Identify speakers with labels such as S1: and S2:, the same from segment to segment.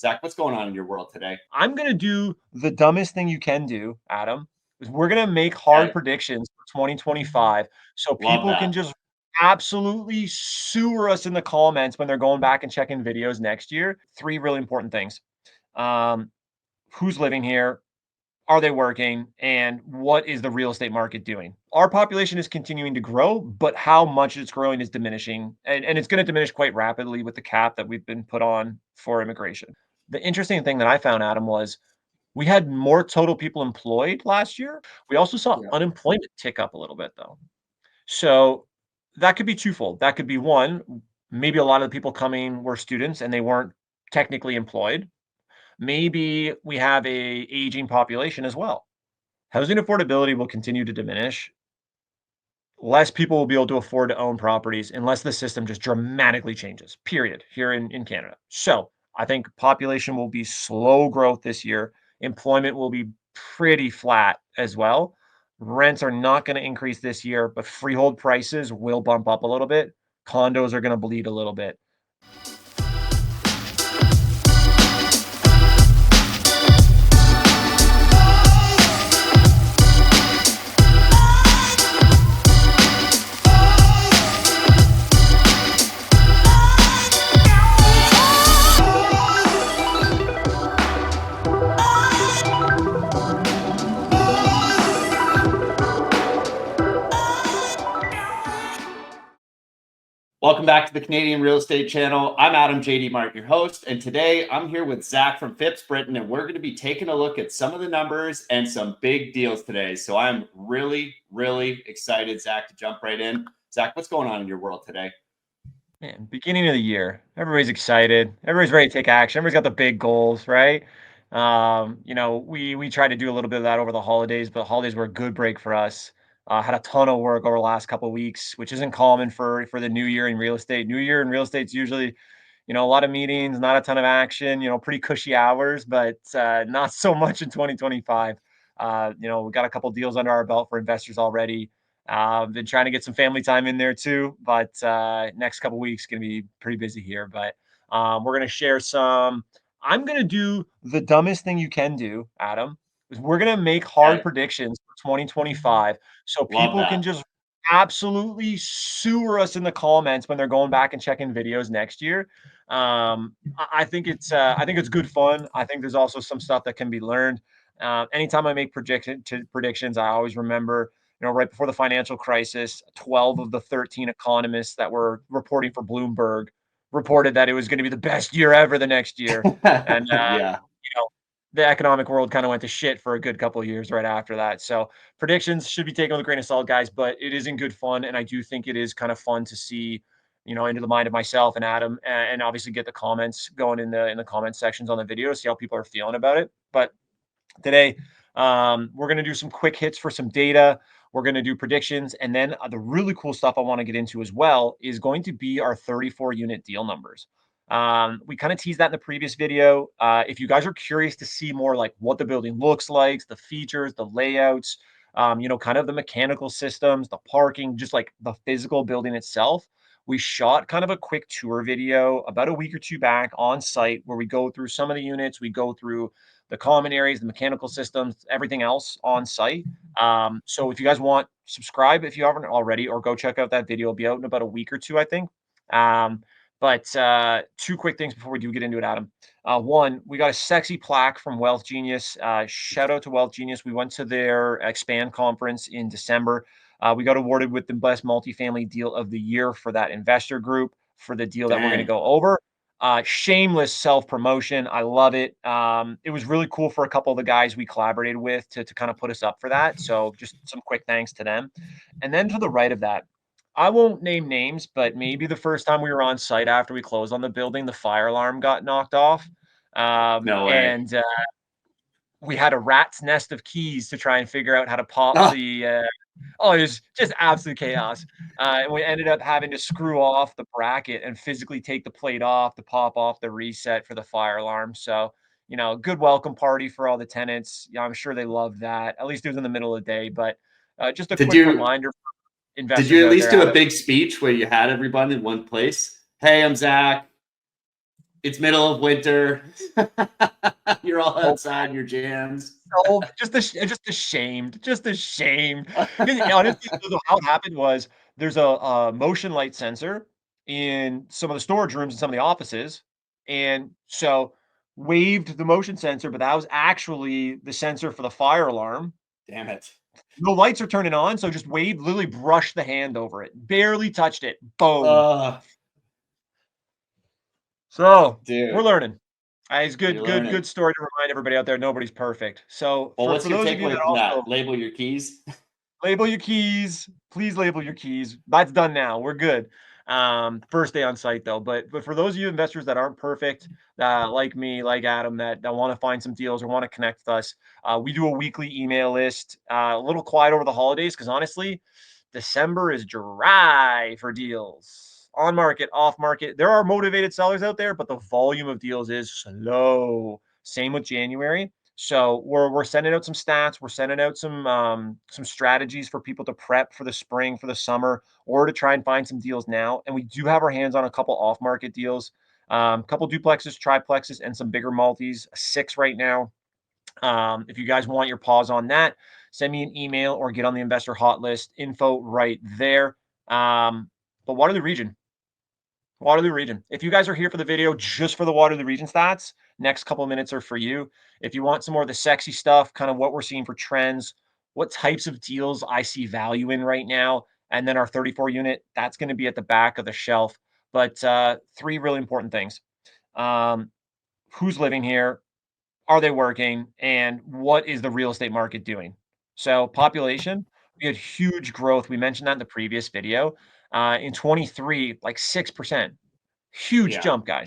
S1: Zach, what's going on in your world today?
S2: I'm going to do the dumbest thing you can do, Adam, is we're going to make hard
S1: Okay.
S2: predictions for 2025 so
S1: Love
S2: people can
S1: that.
S2: just absolutely sewer us in the comments when they're going back and checking videos next year. Three really important things. Um, who's living here? Are they working? And what is the real estate market doing? Our population is continuing to grow, but how much it's growing is diminishing. And it's going to diminish quite rapidly with the cap that we've been put on for immigration. The interesting thing that I found, Adam, was we had more total people employed last year. We also saw
S1: Yeah.
S2: unemployment tick up a little bit, though. So that could be twofold. That could be one, maybe a lot of the people coming were students and they weren't technically employed. Maybe we have a aging population as well. Housing affordability will continue to diminish. Less people will be able to afford to own properties unless the system just dramatically changes, period, here in Canada. So I think population will be slow growth this year. Employment will be pretty flat as well. Rents are not going to increase this year, but freehold prices will bump up a little bit. Condos are going to bleed a little bit.
S1: Welcome back to the Canadian Real Estate Channel. I'm Adam JD Martin, your host, and today I'm here with Zach from Phipps Brittain, and we're going to be taking a look at some of the numbers and some big deals today. So I'm really, really excited, Zach, to jump right in. Zach, what's going on in your world today?
S2: Man, beginning of the year, everybody's excited. Everybody's ready to take action. Everybody's got the big goals, right? We tried to do a little bit of that over the holidays, but holidays were a good break for us. Had a ton of work over the last couple of weeks, which isn't common for the new year in real estate. New year in real estate's usually, a lot of meetings, not a ton of action. Pretty cushy hours, but not so much in 2025. We got a couple deals under our belt for investors already. Been trying to get some family time in there too, but next couple weeks gonna be pretty busy here. But we're gonna share some. I'm gonna do the dumbest thing you can do, Adam. Is we're gonna make hard
S1: Okay.
S2: predictions for 2025 so
S1: Love
S2: people can
S1: that.
S2: just absolutely sewer us in the comments when they're going back and checking videos next year. I think it's good fun. I think there's also some stuff that can be learned. Anytime I make predictions, I always remember right before the financial crisis, 12 of the 13 economists that were reporting for Bloomberg reported that it was going to be the best year ever the next year. And,
S1: Yeah.
S2: the economic world kind of went to shit for a good couple of years right after that. So predictions should be taken with a grain of salt, guys, but it is in good fun. And I do think it is kind of fun to see, into the mind of myself and Adam, and obviously get the comments going in the comment sections on the video, see how people are feeling about it. But today, we're going to do some quick hits for some data. We're going to do predictions. And then the really cool stuff I want to get into as well is going to be our 34 unit deal numbers. We kind of teased that in the previous video. If you guys are curious to see more like what the building looks like, the features, the layouts, kind of the mechanical systems, the parking, just like the physical building itself, we shot kind of a quick tour video about a week or two back on site where we go through some of the units, we go through the common areas, the mechanical systems, everything else on site. So if you guys want, subscribe if you haven't already, or go check out that video. It'll be out in about a week or two, I think. But two quick things before we do get into it, Adam. One, we got a sexy plaque from Wealth Genius. Shout out to Wealth Genius. We went to their Expand conference in December. We got awarded with the best multifamily deal of the year for that investor group for the deal that we're going to
S1: Dang.
S2: go over. Shameless self-promotion. I love it. It was really cool for a couple of the guys we collaborated with to kind of put us up for that. So just some quick thanks to them. And then to the right of that, I won't name names, but maybe the first time we were on site after we closed on the building, the fire alarm got knocked off.
S1: No way.
S2: And we had a rat's nest of keys to try and figure out how to pop
S1: Oh,
S2: the oh, it was just absolute chaos. And we ended up having to screw off the bracket and physically take the plate off to pop off the reset for the fire alarm. So, good welcome party for all the tenants. I'm sure they loved that. At least it was in the middle of the day. But just a
S1: did
S2: quick
S1: you
S2: reminder for
S1: did
S2: investors
S1: you at
S2: out
S1: least
S2: there,
S1: do a
S2: Adam.
S1: big speech where you had everyone in one place? Hey, I'm Zach. It's middle of winter. You're all
S2: So
S1: outside your jams.
S2: so just ashamed, just ashamed. 'Cause honestly, so how it happened was there's a motion light sensor in some of the storage rooms in some of the offices, and so waved the motion sensor, but that was actually the sensor for the fire alarm.
S1: Damn it.
S2: No lights are turning on, so just waved, literally brushed the hand over it, barely touched it. Boom.
S1: Uh,
S2: So we're
S1: dude,
S2: learning. It's
S1: you're
S2: good
S1: learning.
S2: story to remind everybody out there. Nobody's perfect. So
S1: Well,
S2: for
S1: what's your
S2: those of you that
S1: takeaway from that?
S2: also
S1: Label your keys.
S2: label your keys. Please label your keys. That's done now. We're good. First day on site though. But for those of you investors that aren't perfect, like me, like Adam, that want to find some deals or want to connect with us, we do a weekly email list. A little quiet over the holidays because honestly, December is dry for deals. On market, off market. There are motivated sellers out there, but the volume of deals is slow. Same with January. So we're sending out some stats. We're sending out some strategies for people to prep for the spring, for the summer, or to try and find some deals now. And we do have our hands on a couple off market deals, couple duplexes, triplexes, and some bigger multis. 6 right now. If you guys want your pause on that, send me an email or get on the investor hot list. Info right there. But Waterloo Region, Waterloo Region. If you guys are here for the video just for the Waterloo Region stats, next couple of minutes are for you. If you want some more of the sexy stuff, kind of what we're seeing for trends, what types of deals I see value in right now, and then our 34 unit, that's going to be at the back of the shelf. But 3 really important things. Um, who's living here? Are they working? And what is the real estate market doing? So population, we had huge growth. We mentioned that in the previous video. In 23, like 6%. Huge
S1: Yeah.
S2: jump, guys.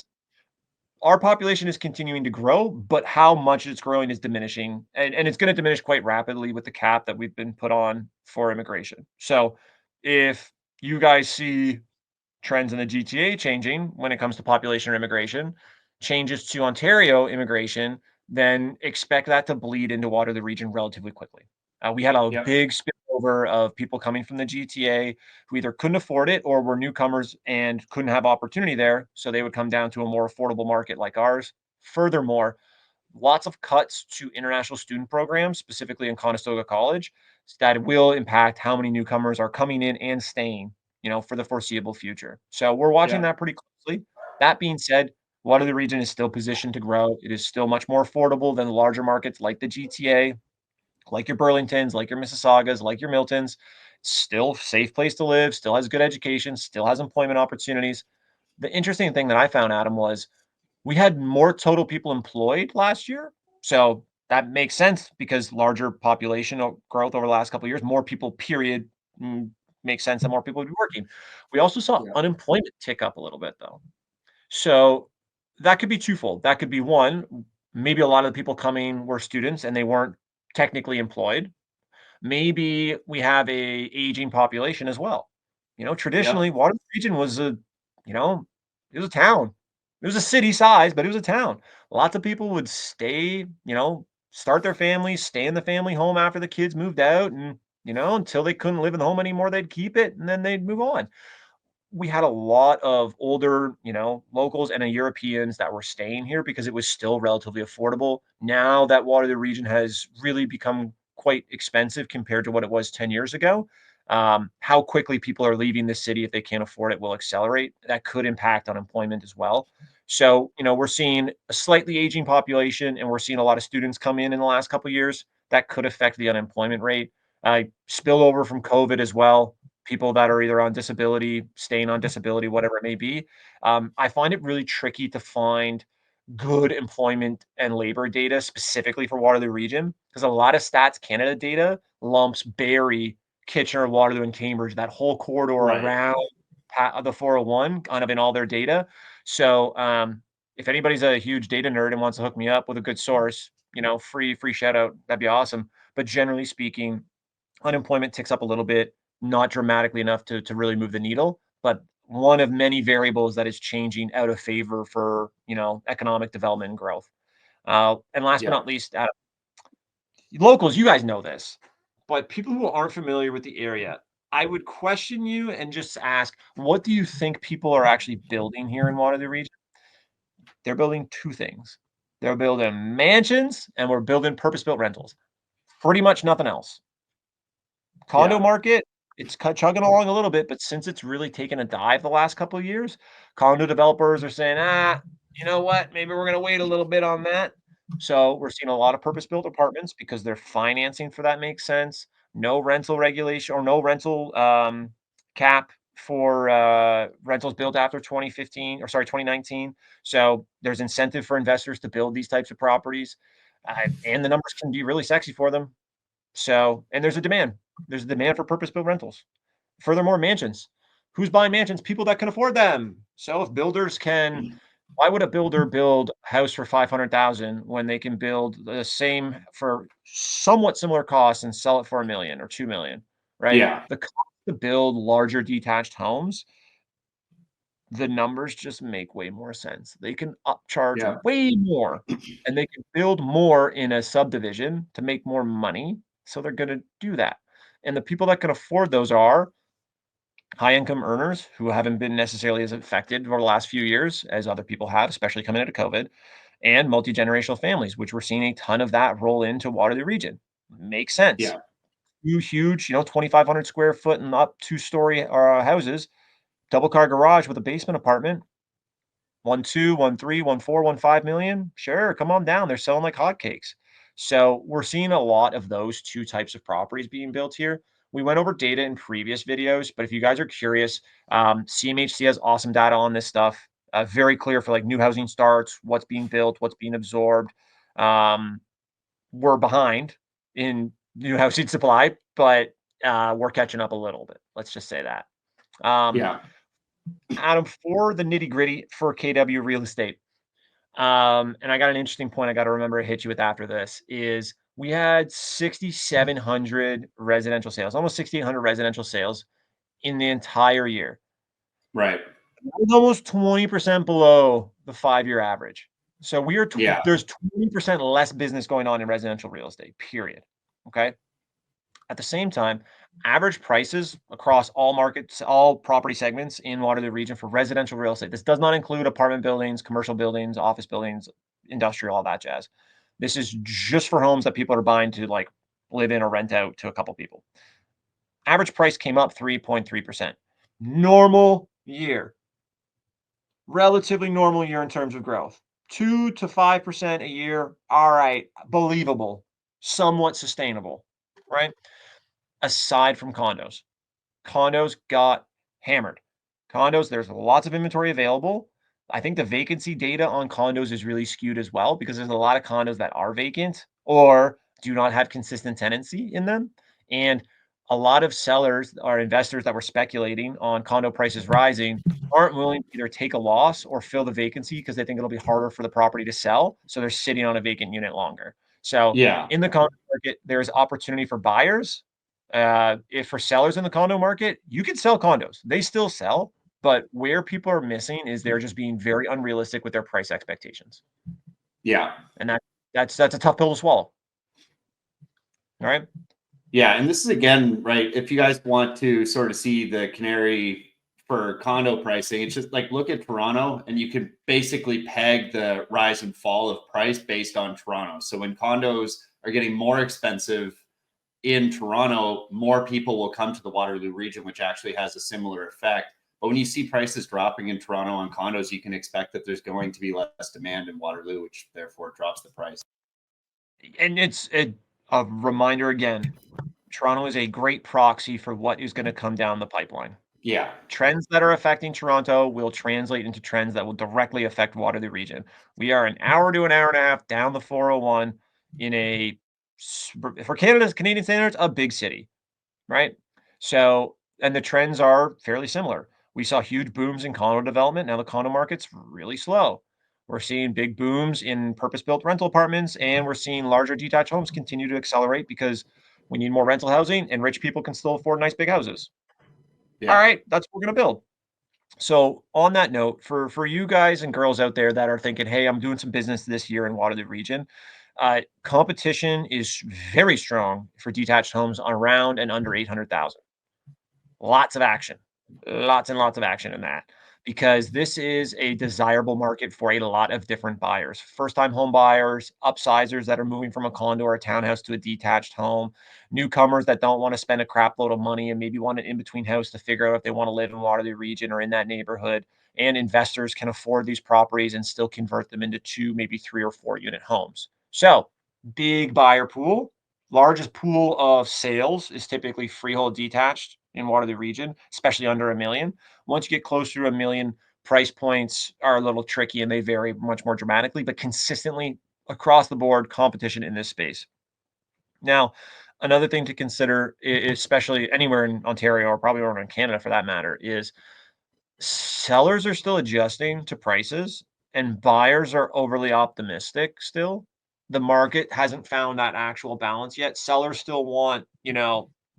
S2: Our population is continuing to grow, but how much it's growing is diminishing. And it's going to diminish quite rapidly with the cap that we've been put on for immigration. So if you guys see trends in the GTA changing when it comes to population or immigration, changes to Ontario immigration, then expect that to bleed into Waterloo Region relatively quickly. We had a
S1: Yep.
S2: big spillover of people coming from the GTA who either couldn't afford it or were newcomers and couldn't have opportunity there. So they would come down to a more affordable market like ours. Furthermore, lots of cuts to international student programs, specifically in Conestoga College, that will impact how many newcomers are coming in and staying, for the foreseeable future. So we're watching
S1: Yep.
S2: that pretty closely. That being said, Waterloo Region is still positioned to grow. It is still much more affordable than the larger markets like the GTA, like your Burlingtons, like your Mississaugas, like your Miltons. Still safe place to live, still has good education, still has employment opportunities. The interesting thing that I found, Adam, was we had more total people employed last year. So that makes sense because larger population growth over the last couple of years, more people, period, makes sense that more people would be working. We also saw
S1: Yep.
S2: unemployment tick up a little bit, though. So that could be twofold. That could be one, maybe a lot of the people coming were students and they weren't technically employed. Maybe we have a aging population as well.
S1: Yep.
S2: Traditionally, Waterloo Region was you know, it was a town. It was a city size, but it was a town. Lots of people would stay, start their families, stay in the family home after the kids moved out, and until they couldn't live in the home anymore, they'd keep it and then they'd move on. We had a lot of older, locals and Europeans that were staying here because it was still relatively affordable. Now that Waterloo Region has really become quite expensive compared to what it was 10 years ago. How quickly people are leaving the city if they can't afford it will accelerate. That could impact unemployment as well. So, we're seeing a slightly aging population and we're seeing a lot of students come in the last couple of years. That could affect the unemployment rate. Spillover from COVID as well, people that are either on disability, staying on disability, whatever it may be. I find it really tricky to find good employment and labor data specifically for Waterloo Region because a lot of Stats Canada data lumps Barrie, Kitchener, Waterloo, and Cambridge, that whole corridor
S1: Right.
S2: around the 401, kind of in all their data. So if anybody's a huge data nerd and wants to hook me up with a good source, free shout out, that'd be awesome. But generally speaking, unemployment ticks up a little bit, not dramatically enough to really move the needle, but one of many variables that is changing out of favor for economic development and growth. And last but
S1: Yeah.
S2: not least, locals, you guys know this, but people who aren't familiar with the area, I would question you and just ask, what do you think people are actually building here in Waterloo Region? They're building two things. They're building mansions and we're building purpose-built rentals. Pretty much nothing else. Condo
S1: Yeah.
S2: market, it's chugging along a little bit, but since it's really taken a dive the last couple of years, condo developers are saying, you know what? Maybe we're going to wait a little bit on that. So we're seeing a lot of purpose-built apartments because their financing for that makes sense. No rental regulation or no rental cap for rentals built after 2015 or sorry 2019. So there's incentive for investors to build these types of properties, and the numbers can be really sexy for them. So, and there's a demand. There's a demand for purpose-built rentals. Furthermore, mansions. Who's buying mansions? People that can afford them. So if builders can, why would a builder build a house for 500,000 when they can build the same for somewhat similar costs and sell it for 1 million or 2 million, right?
S1: Yeah.
S2: The cost to build larger detached homes, the numbers just make way more sense. They can upcharge
S1: Yeah.
S2: way more and they can build more in a subdivision to make more money. So they're going to do that. And the people that can afford those are high income earners who haven't been necessarily as affected over the last few years as other people have, especially coming out of COVID, and multi generational families, which we're seeing a ton of that roll into Waterloo Region. Makes sense.
S1: Yeah.
S2: Huge, 2,500 square foot and up 2-story houses, double car garage with a basement apartment. 1.2, 1.3, 1.4, 1.5 million. Sure, come on down. They're selling like hotcakes. So we're seeing a lot of those two types of properties being built here. We went over data in previous videos, but if you guys are curious, CMHC has awesome data on this stuff. Very clear for like new housing starts, what's being built, what's being absorbed. Um, we're behind in new housing supply, but we're catching up a little bit. Let's just say that. Um,
S1: Yeah.
S2: Adam, for the nitty gritty for KW Real Estate, and I got an interesting point I got to remember to hit you with after this is we had 6,700 residential sales, almost 6,800 residential sales in the entire year.
S1: Right.
S2: That was almost 20% below the 5-year average. So we are
S1: Yeah.
S2: there's 20% less business going on in residential real estate, period. Okay. At the same time, average prices across all markets, all property segments in Waterloo Region for residential real estate. This does not include apartment buildings, commercial buildings, office buildings, industrial, all that jazz. This is just for homes that people are buying to like live in or rent out to a couple people. Average price came up 3.3%. Normal year, relatively normal year in terms of growth. 2 to 5% a year. All right, believable, somewhat sustainable, right? Aside from condos. Condos got hammered. Condos, there's lots of inventory available. I think the vacancy data on condos is really skewed as well because there's a lot of condos that are vacant or do not have consistent tenancy in them. And a lot of sellers or investors that were speculating on condo prices rising aren't willing to either take a loss or fill the vacancy because they think it'll be harder for the property to sell. So they're sitting on a vacant unit longer. So
S1: Yeah.
S2: in the condo market, there's opportunity for buyers. If for sellers in the condo market, you can sell condos. They still sell, but where people are missing is they're just being very unrealistic with their price expectations.
S1: Yeah.
S2: And that's a tough pill to swallow. All right.
S1: Yeah. And this is again, right. If you guys want to sort of see the canary for condo pricing, it's just like look at Toronto and you can basically peg the rise and fall of price based on Toronto. So when condos are getting more expensive in Toronto, more people will come to the Waterloo region, which actually has a similar effect. But when you see prices dropping in Toronto on condos, you can expect that there's going to be less demand in Waterloo, which therefore drops the price.
S2: And it's a reminder again, Toronto is a great proxy for what is going to come down the pipeline.
S1: Yeah.
S2: Trends that are affecting Toronto will translate into trends that will directly affect Waterloo Region. We are an hour to an hour and a half down the 401 in for Canadian standards, a big city, right? So, and the trends are fairly similar. We saw huge booms in condo development. Now the condo market's really slow. We're seeing big booms in purpose-built rental apartments, and we're seeing larger detached homes continue to accelerate because we need more rental housing, and rich people can still afford nice big houses. All
S1: Yeah.
S2: right, that's what we're going to build. So on that note, for you guys and girls out there that are thinking, "Hey, I'm doing some business this year in Waterloo Region," competition is very strong for detached homes on around and under 800,000. Lots of action, lots and lots of action in that because this is a desirable market for a lot of different buyers. First-time home buyers, upsizers that are moving from a condo or a townhouse to a detached home, newcomers that don't want to spend a crap load of money and maybe want an in-between house to figure out if they want to live in Waterloo Region or in that neighborhood. And investors can afford these properties and still convert them into 2, maybe 3 or 4 unit homes. So, big buyer pool. Largest pool of sales is typically freehold detached in Waterloo Region, especially under a million. Once you get closer to a million, price points are a little tricky and they vary much more dramatically, but consistently across the board competition in this space. Now, another thing to consider, especially anywhere in Ontario or probably over in Canada for that matter, is sellers are still adjusting to prices and buyers are overly optimistic still. The market hasn't found that actual balance yet. Sellers still want,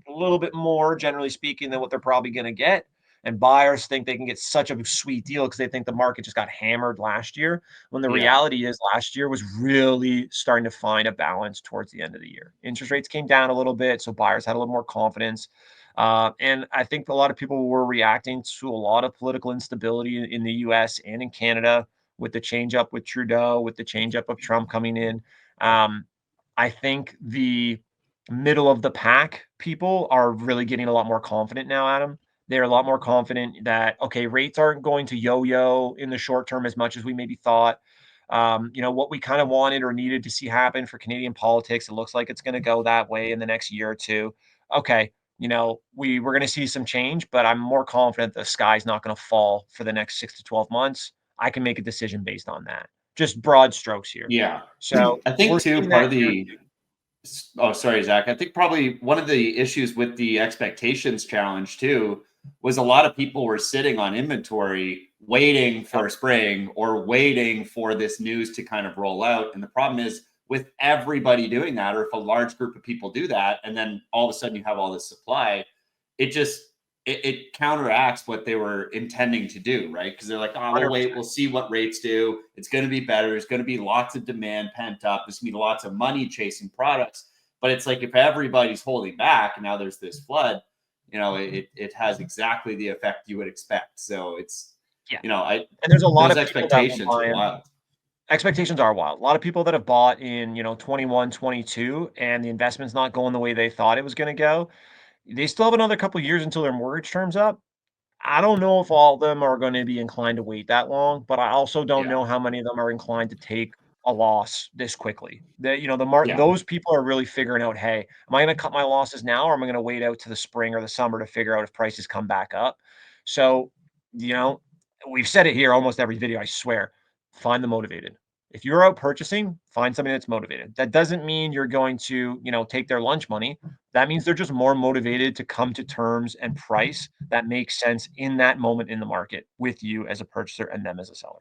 S2: a little bit more, generally speaking, than what they're probably going to get. And buyers think they can get such a sweet deal because they think the market just got hammered last year. When the
S1: Yeah.
S2: reality is, last year was really starting to find a balance towards the end of the year. Interest rates came down a little bit, so buyers had a little more confidence. And I think a lot of people were reacting to a lot of political instability in the US and in Canada with the change up with Trudeau, with the change up of Trump coming in. Um, I think the middle of the pack people are really getting a lot more confident now, Adam. They're a lot more confident that, okay, rates aren't going to yo yo in the short term as much as we maybe thought. What we kind of wanted or needed to see happen for Canadian politics, it looks like it's going to go that way in the next year or two. Okay, we're going to see some change, but I'm more confident the sky's not going to fall for the next 6 to 12 months. I can make a decision based on that. Just broad strokes here.
S1: Yeah.
S2: So
S1: I
S2: we're
S1: think too,
S2: seeing
S1: part
S2: that
S1: of
S2: here.
S1: the Oh, sorry, Zach. I think probably one of the issues with the expectations challenge too was a lot of people were sitting on inventory waiting
S2: Yep.
S1: for spring or waiting for this news to kind of roll out. And the problem is with everybody doing that, or if a large group of people do that, and then all of a sudden you have all this supply, it just it counteracts what they were intending to do, right? Because they're like, oh, we'll wait,
S2: 100%.
S1: we'll see what rates do. It's going to be better. There's going to be lots of demand pent up. There's going to be lots of money chasing products. But it's like if everybody's holding back and now there's this flood, it has exactly the effect you would expect. So it's,
S2: Yeah.
S1: I
S2: And there's a lot
S1: those
S2: of people that were
S1: expectations are
S2: buying.
S1: wild.
S2: Expectations are wild. A lot of people that have bought in, 21, 22, and the investment's not going the way they thought it was going to go. They still have another couple of years until their mortgage terms up. I don't know if all of them are going to be inclined to wait that long, but I also don't
S1: Yeah.
S2: know how many of them are inclined to take a loss this quickly.
S1: Yeah.
S2: Those people are really figuring out, hey, am I going to cut my losses now or am I going to wait out to the spring or the summer to figure out if prices come back up? So, you know, we've said it here almost every video, I swear. Find the motivated. If you're out purchasing, find somebody that's motivated. That doesn't mean you're going to, take their lunch money. That means they're just more motivated to come to terms and price that makes sense in that moment in the market with you as a purchaser and them as a seller.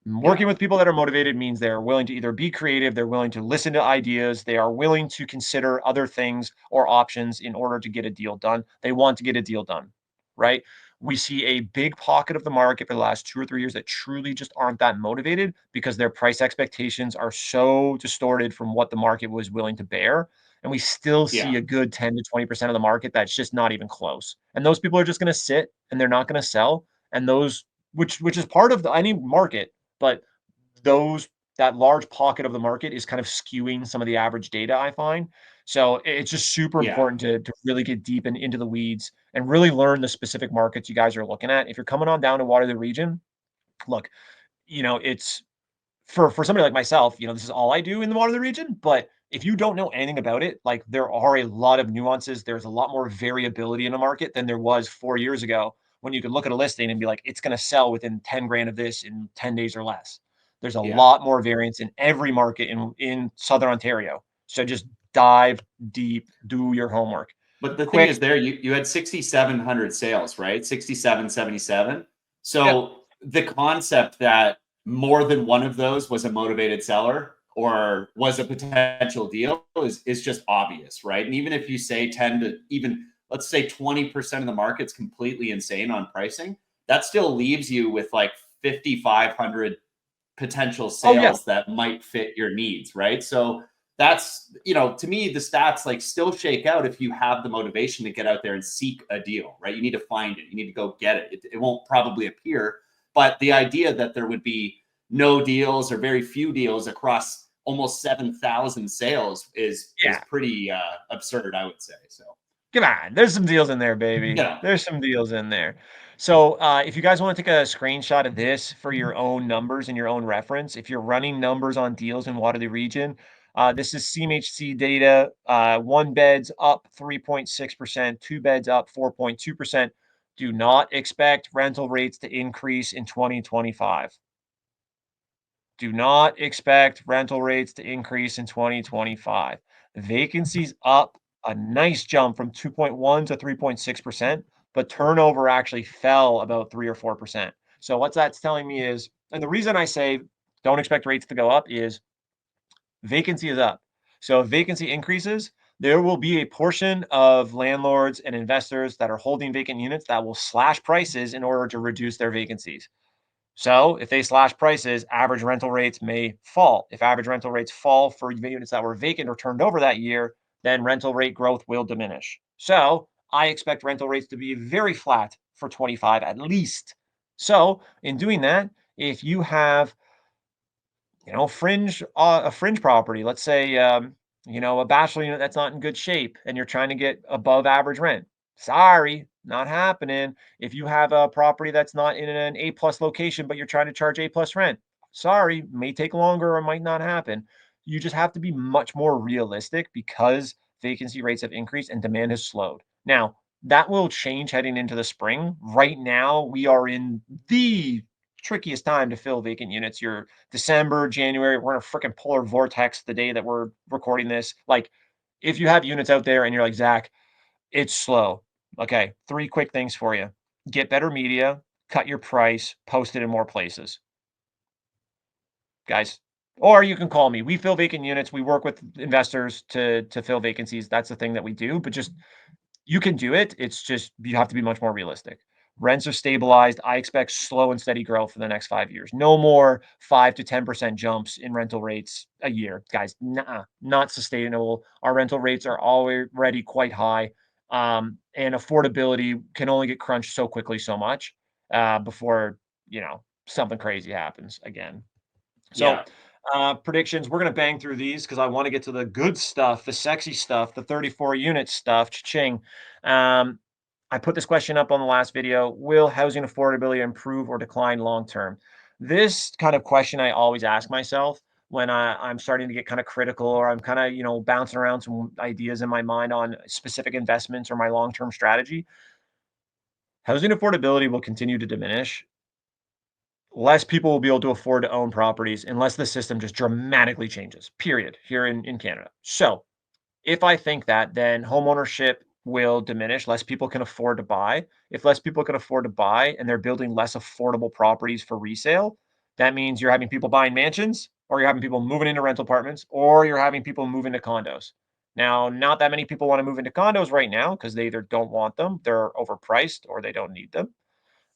S1: Yeah.
S2: Working with people that are motivated means they're willing to either be creative, they're willing to listen to ideas, they are willing to consider other things or options in order to get a deal done. They want to get a deal done, right? We see a big pocket of the market for the last 2 or 3 years that truly just aren't that motivated because their price expectations are so distorted from what the market was willing to bear. And we still
S1: Yeah.
S2: see a good 10 to 20% of the market that's just not even close. And those people are just going to sit and they're not going to sell. And those, which is part of any market, but those that large pocket of the market is kind of skewing some of the average data I find. So it's just super
S1: Yeah.
S2: important to really get deep into the weeds and really learn the specific markets you guys are looking at. If you're coming on down to Waterloo Region, look, it's for somebody like myself, this is all I do in the Waterloo Region. But if you don't know anything about it, like there are a lot of nuances. There's a lot more variability in the market than there was 4 years ago when you could look at a listing and be like, it's going to sell within 10 grand of this in 10 days or less. There's a
S1: Yeah.
S2: lot more variance in every market in Southern Ontario. So just dive deep, do your homework.
S1: But the thing is
S2: Quick.
S1: there, you had 6,700 sales, right? 6,777.
S2: Yeah.
S1: So the concept that more than one of those was a motivated seller or was a potential deal is just obvious, right? And even if you say 10 to even, let's say 20% of the market's completely insane on pricing, that still leaves you with like 5,500 potential
S2: Oh yeah.
S1: sales that might fit your needs, right? So that's, you know, to me, the stats like still shake out if you have the motivation to get out there and seek a deal, right? You need to find it. You need to go get it. It won't probably appear, but the idea that there would be no deals or very few deals across almost 7,000 sales is
S2: Yeah.
S1: pretty absurd, I would say. So,
S2: Come on, there's some deals in there, baby.
S1: yeah.
S2: There's some deals in there. So, if you guys want to take a screenshot of this for your own numbers and your own reference, if you're running numbers on deals in Waterloo Region, this is CMHC data. One beds up 3.6%, two beds up 4.2%. Do not expect rental rates to increase in 2025. Do not expect rental rates to increase in 2025. Vacancies up a nice jump from 2.1 to 3.6%, but turnover actually fell about 3 or 4%. So what that's telling me is, and the reason I say don't expect rates to go up is vacancy is up. So if vacancy increases, there will be a portion of landlords and investors that are holding vacant units that will slash prices in order to reduce their vacancies. So if they slash prices, average rental rates may fall. If average rental rates fall for units that were vacant or turned over that year, then rental rate growth will diminish. So I expect rental rates to be very flat for 25 at least. So in doing that, if you have fringe a fringe property, let's say a bachelor unit that's not in good shape and you're trying to get above average rent. Sorry, not happening. If you have a property that's not in an A plus location, but you're trying to charge A plus rent, sorry, may take longer or might not happen. You just have to be much more realistic because vacancy rates have increased and demand has slowed. Now, that will change heading into the spring. Right now, we are in the trickiest time to fill vacant units. You're December, January, we're in a freaking polar vortex the day that we're recording this. Like, if you have units out there and you're like, Zach, it's slow. Okay, three quick things for you. Get better media, cut your price, post it in more places, guys. Or you can call me. We fill vacant units. We work with investors to fill vacancies. That's the thing that we do. But just you can do it. It's just you have to be much more realistic. Rents are stabilized. I expect slow and steady growth for the next 5 years. No more 5 to 10% jumps in rental rates a year, guys. Nah, not sustainable. Our rental rates are already quite high, and affordability can only get crunched so quickly, so much before something crazy happens again. So,
S1: Yeah.
S2: predictions, we're going to bang through these because I want to get to the good stuff, the sexy stuff, the 34 unit stuff. Cha-ching. Um, I put this question up on the last video. Will housing affordability improve or decline long term? This kind of question I always ask myself when I'm starting to get kind of critical or I'm kind of, bouncing around some ideas in my mind on specific investments or my long term strategy. Housing affordability will continue to diminish. Less people will be able to afford to own properties unless the system just dramatically changes, period, here in Canada. So if I think that, then homeownership will diminish. Less people can afford to buy. If less people can afford to buy and they're building less affordable properties for resale, that means you're having people buying mansions or you're having people moving into rental apartments or you're having people move into condos. Now, not that many people want to move into condos right now because they either don't want them, they're overpriced, or they don't need them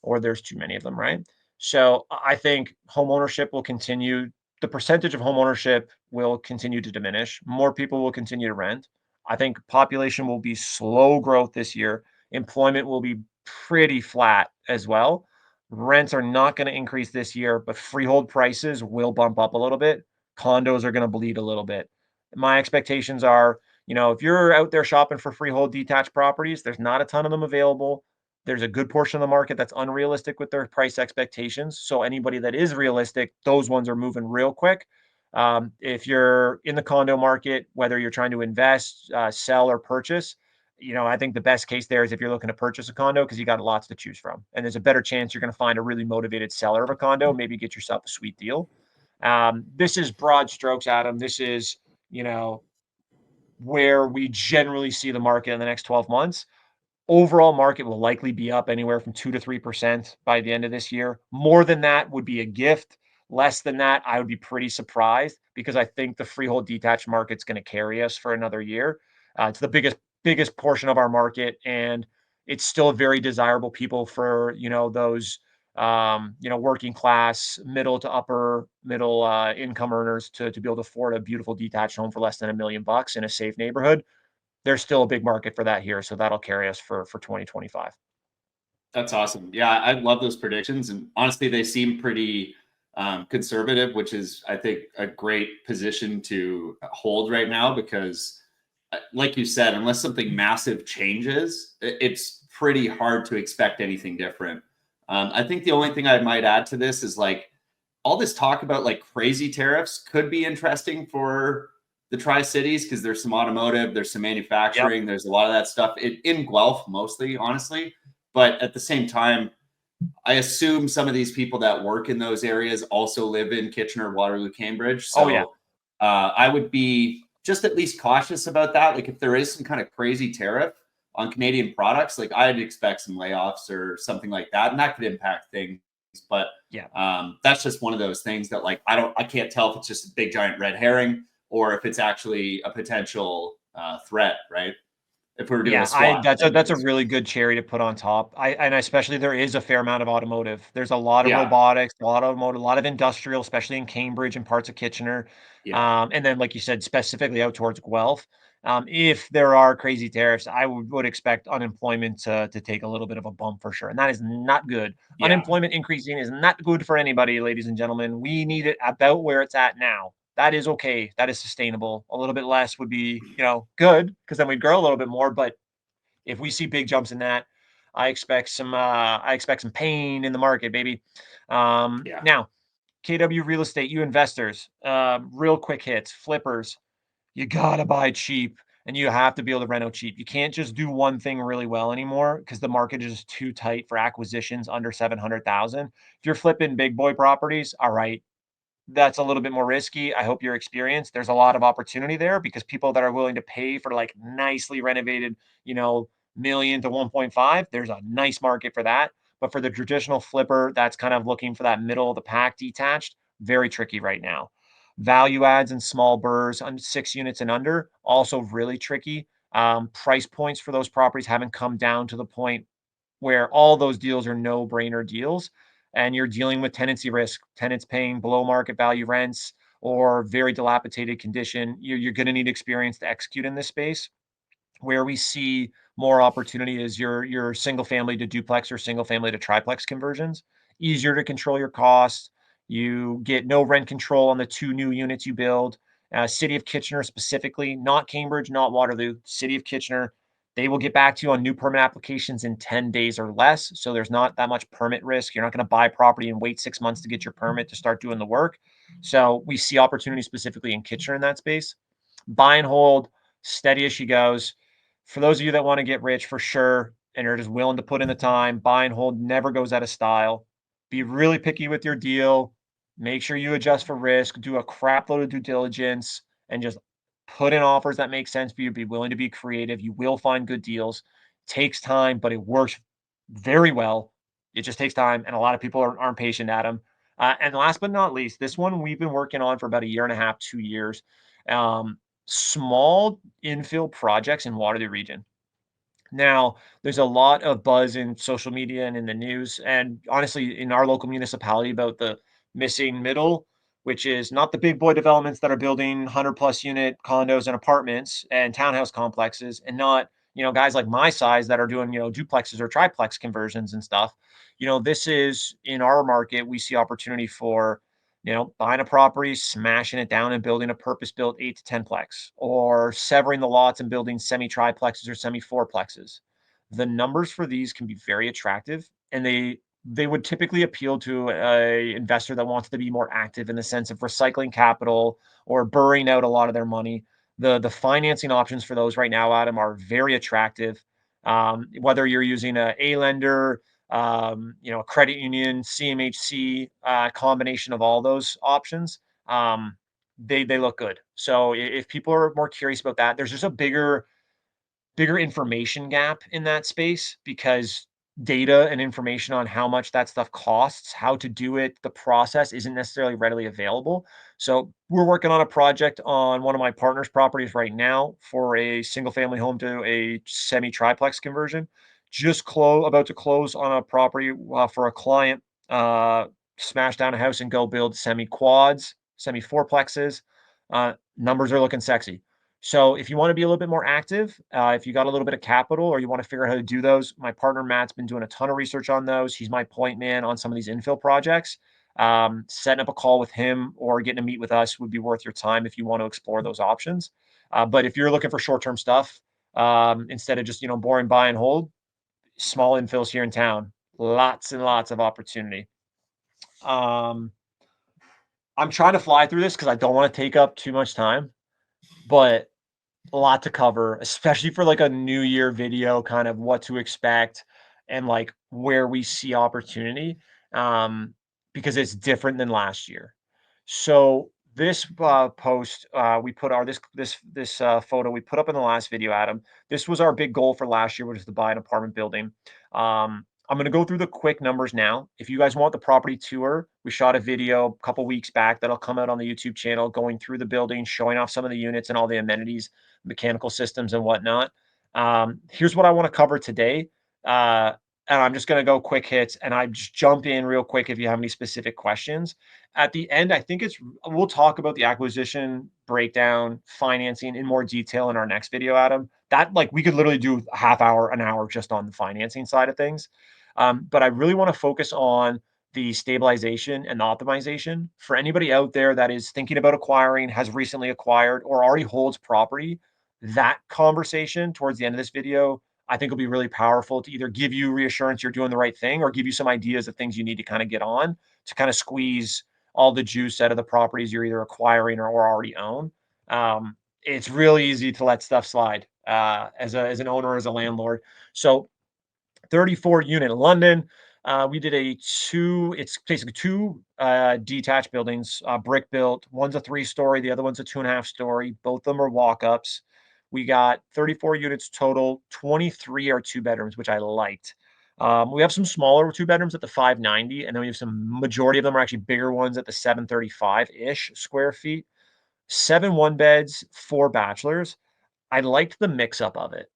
S2: or there's too many of them, right? So I think homeownership will continue. The percentage of homeownership will continue to diminish. More people will continue to rent. I think population will be slow growth this year. Employment will be pretty flat as well. Rents are not going to increase this year, but freehold prices will bump up a little bit. Condos are going to bleed a little bit. My expectations are, if you're out there shopping for freehold detached properties, there's not a ton of them available. There's a good portion of the market that's unrealistic with their price expectations. So anybody that is realistic, those ones are moving real quick. If you're in the condo market, whether you're trying to invest, sell, or purchase, I think the best case there is if you're looking to purchase a condo because you got lots to choose from, and there's a better chance you're going to find a really motivated seller of a condo. Maybe get yourself a sweet deal. This is broad strokes, Adam. This is you know where we generally see the market in the next 12 months. Overall market will likely be up anywhere from 2 to 3% by the end of this year. More than that would be a gift. Less than that, I would be pretty surprised because I think the freehold detached market's going to carry us for another year. It's the biggest portion of our market, and it's still a very desirable people for those working class, middle to upper middle income earners to be able to afford a beautiful detached home for less than $1 million in a safe neighborhood. There's still a big market for that here, so that'll carry us for 2025.
S1: That's awesome. Yeah, I love those predictions, and honestly, they seem pretty conservative, which is, I think, a great position to hold right now because, like you said, unless something massive changes, it's pretty hard to expect anything different. I think the only thing I might add to this is like all this talk about like crazy tariffs could be interesting for the Tri Cities because there's some automotive, there's some
S2: Yep.
S1: manufacturing, there's a lot of that stuff in Guelph mostly, honestly. But at the same time, I assume some of these people that work in those areas also live in Kitchener, Waterloo, Cambridge.
S2: Oh yeah.
S1: So I would be just at least cautious about that. Like if there is some kind of crazy tariff on Canadian products, like I'd expect some layoffs or something like that, and that could impact things. But
S2: Yeah.
S1: that's just one of those things that like I can't tell if it's just a big giant red herring or if it's actually a potential threat, right? If we were doing a
S2: Yeah,
S1: SWOT
S2: that's a
S1: analysis.
S2: really good cherry to put on top. And especially there is a fair amount of automotive. There's a lot of
S1: Yeah,
S2: robotics, a lot of automotive, a lot of industrial, especially in Cambridge and parts of Kitchener.
S1: yeah,
S2: And then, like you said, specifically out towards Guelph. If there are crazy tariffs, I would expect unemployment to take a little bit of a bump for sure. And that is not good.
S1: yeah,
S2: Unemployment increasing is not good for anybody, ladies and gentlemen. We need it about where it's at now. That is okay. That is sustainable. A little bit less would be, good because then we'd grow a little bit more. But if we see big jumps in that, I expect some pain in the market, baby.
S1: yeah,
S2: Now, KW Real Estate, you investors, real quick hits, flippers, you gotta buy cheap and you have to be able to rent out cheap. You can't just do one thing really well anymore because the market is just too tight for acquisitions under 700,000. If you're flipping big boy properties, all right, that's a little bit more risky. I hope you're experienced. There's a lot of opportunity there because people that are willing to pay for like nicely renovated, million to 1.5, there's a nice market for that. But for the traditional flipper that's kind of looking for that middle of the pack detached, very tricky right now. Value adds and small burrs on 6 units and under, also really tricky. Price points for those properties haven't come down to the point where all those deals are no-brainer deals, and you're dealing with tenancy risk, tenants paying below market value rents or very dilapidated condition. You're going to need experience to execute in this space. Where we see more opportunity is your single family to duplex or single family to triplex conversions. Easier to control your costs. You get no rent control on the 2 new units you build. City of Kitchener specifically, not Cambridge, not Waterloo, City of Kitchener. They will get back to you on new permit applications in 10 days or less. So there's not that much permit risk. You're not going to buy property and wait 6 months to get your permit to start doing the work. So we see opportunity specifically in Kitchener in that space. Buy and hold, steady as she goes. For those of you that want to get rich for sure and are just willing to put in the time, buy and hold never goes out of style. Be really picky with your deal. Make sure you adjust for risk, do a crap load of due diligence, and just put in offers that make sense for you. Be willing to be creative. You will find good deals. Takes time, but it works very well. It just takes time, and a lot of people aren't patient, Adam. And last but not least, this one we've been working on for about a year and a half, 2 years. Small infill projects in Waterloo Region. Now, there's a lot of buzz in social media and in the news, and honestly, in our local municipality about the missing middle, which is not the big boy developments that are building 100+ unit condos and apartments and townhouse complexes, and not, guys like my size that are doing, duplexes or triplex conversions and stuff. This is in our market, we see opportunity for buying a property, smashing it down and building a purpose-built 8 to 10 plex, or severing the lots and building semi-triplexes or semi-fourplexes. The numbers for these can be very attractive, and they would typically appeal to a investor that wants to be more active in the sense of recycling capital or burring out a lot of their money. The financing options for those right now, Adam, are very attractive. Whether you're using a lender, a credit union, CMHC, combination of all those options, they look good. So if people are more curious about that, there's just a bigger information gap in that space because data and information on how much that stuff costs, how to do it, the process isn't necessarily readily available. So we're working on a project on one of my partner's properties right now for a single family home to a semi triplex conversion. Just about to close on a property for a client smash down a house and go build semi quads, semi fourplexes. Numbers are looking sexy. So if you want to be a little bit more active, if you got a little bit of capital or you want to figure out how to do those, my partner Matt's been doing a ton of research on those. He's my point man on some of these infill projects. Setting up a call with him or getting to meet with us would be worth your time if you want to explore those options. But if you're looking for short-term stuff, instead of just boring buy and hold, small infills here in town, lots and lots of opportunity. I'm trying to fly through this because I don't want to take up too much time, but a lot to cover, especially for like a new year video, kind of what to expect and like where we see opportunity, um, because it's different than last year. So this post we put our this photo we put up in the last video, Adam. This was our big goal for last year, which is to buy an apartment building. I'm going to go through the quick numbers now. If you guys want the property tour, we shot a video a couple weeks back that'll come out on the YouTube channel, going through the building, showing off some of the units and all the amenities, mechanical systems and whatnot. Here's what I want to cover today. And I'm just going to go quick hits and I just jump in real quick if you have any specific questions. At the end, I think we'll talk about the acquisition breakdown, financing in more detail in our next video, Adam. That like we could literally do a half hour, an hour just on the financing side of things. But I really want to focus on the stabilization and the optimization for anybody out there that is thinking about acquiring, has recently acquired, or already holds property. That conversation towards the end of this video, I think will be really powerful to either give you reassurance you're doing the right thing or give you some ideas of things you need to kind of get on to kind of squeeze all the juice out of the properties you're either acquiring or already own. It's really easy to let stuff slide as an owner, as a landlord. So 34 unit in London. We did it's basically two detached buildings, brick built. One's a 3-story, the other one's a 2.5-story. Both of them are walk ups. We got 34 units total, 23 are 2 bedrooms, which I liked. We have some smaller 2 bedrooms at the 590, and then we have some majority of them are actually bigger ones at the 735 ish square feet. 7 1 beds, 4 bachelors. I liked the mix up of it,